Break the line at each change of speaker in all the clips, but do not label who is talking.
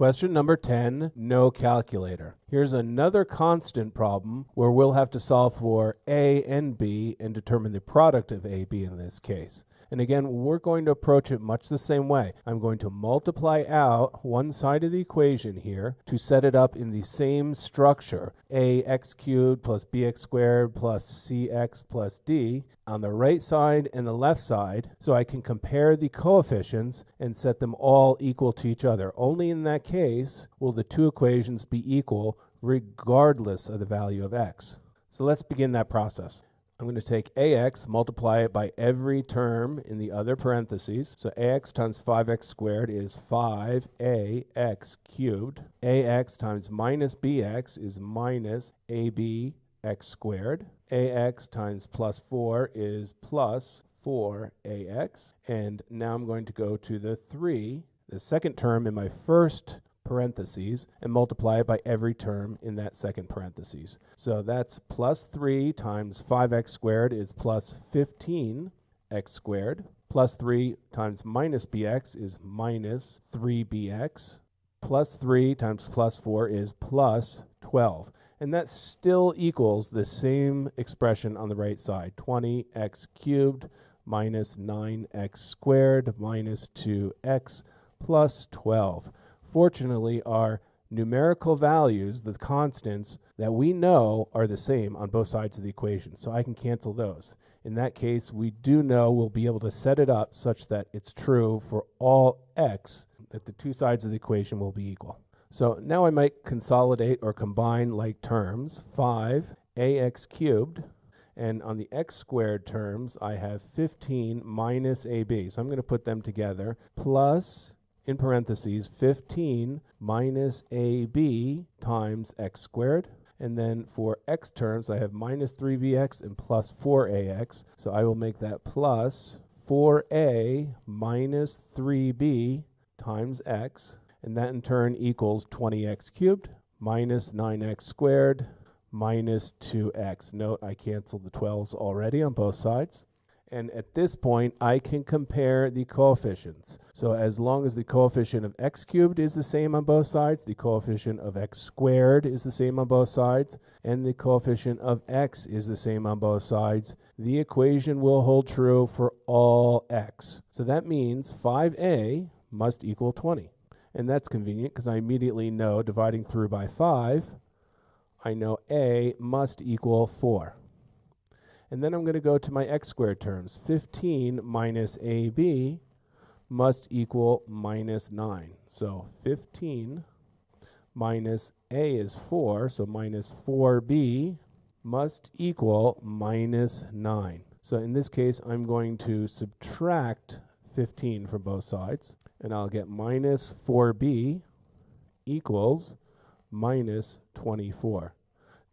Question number 10, no calculator. Here's another constant problem where we'll have to solve for a and b and determine the product of a, b in this case. And again, we're going to approach it much the same way. I'm going to multiply out one side of the equation here to set it up in the same structure, ax cubed plus bx squared plus cx plus d, on the right side and the left side, so I can compare the coefficients and set them all equal to each other. Only in that case will the two equations be equal regardless of the value of x. So let's begin that process. I'm going to take ax, multiply it by every term in the other parentheses. So ax times 5x squared is 5ax cubed. Ax times minus bx is minus abx squared. Ax times plus 4 is plus 4ax. And now I'm going to go to the second term in my first parentheses, and multiply it by every term in that second parentheses. So that's plus 3 times 5x squared is plus 15x squared. Plus 3 times minus bx is minus 3bx. Plus 3 times plus 4 is plus 12. And that still equals the same expression on the right side, 20x cubed minus 9x squared minus 2x plus 12. Fortunately, our numerical values, the constants that we know, are the same on both sides of the equation, so I can cancel those. In that case, we do know we'll be able to set it up such that it's true for all x, that the two sides of the equation will be equal. So now I might consolidate or combine like terms, 5ax cubed, and on the x squared terms, I have 15 minus ab. So I'm going to put them together, plus, in parentheses, 15 minus ab times x squared. And then for x terms, I have minus 3bx and plus 4ax. So I will make that plus 4a minus 3b times x. And that in turn equals 20x cubed minus 9x squared minus 2x. Note I canceled the 12s already on both sides. And at this point, I can compare the coefficients. So as long as the coefficient of x cubed is the same on both sides, the coefficient of x squared is the same on both sides, and the coefficient of x is the same on both sides, the equation will hold true for all x. So that means 5a must equal 20. And that's convenient because I immediately know, dividing through by 5, I know a must equal 4. And then I'm going to go to my x squared terms. 15 minus ab must equal minus 9. So 15 minus a is 4, so minus 4b must equal minus 9. So in this case, I'm going to subtract 15 from both sides, and I'll get minus 4b equals minus 24.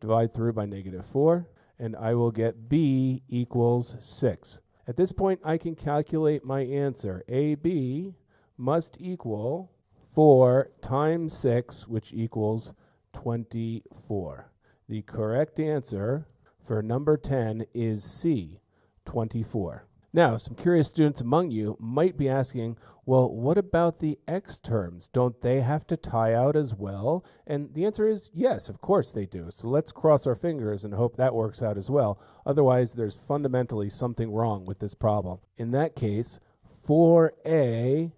Divide through by negative 4. And I will get b equals 6. At this point, I can calculate my answer. AB must equal 4 times 6, which equals 24. The correct answer for number 10 is C, 24. Now, some curious students among you might be asking, well, what about the x terms? Don't they have to tie out as well? And the answer is yes, of course they do. So let's cross our fingers and hope that works out as well. Otherwise, there's fundamentally something wrong with this problem. In that case, 4a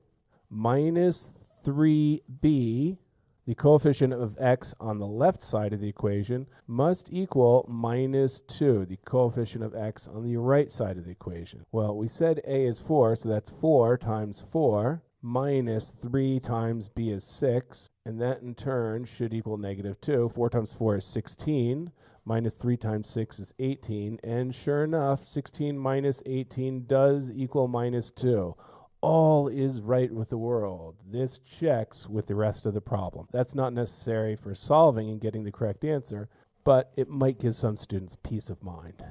minus 3b, the coefficient of x on the left side of the equation, must equal minus 2, the coefficient of x on the right side of the equation. Well, we said a is 4, so that's 4 times 4 minus 3 times b is 6, and that in turn should equal negative 2. 4 times 4 is 16, minus 3 times 6 is 18, and sure enough, 16 minus 18 does equal minus 2. All is right with the world. This checks with the rest of the problem. That's not necessary for solving and getting the correct answer, but it might give some students peace of mind.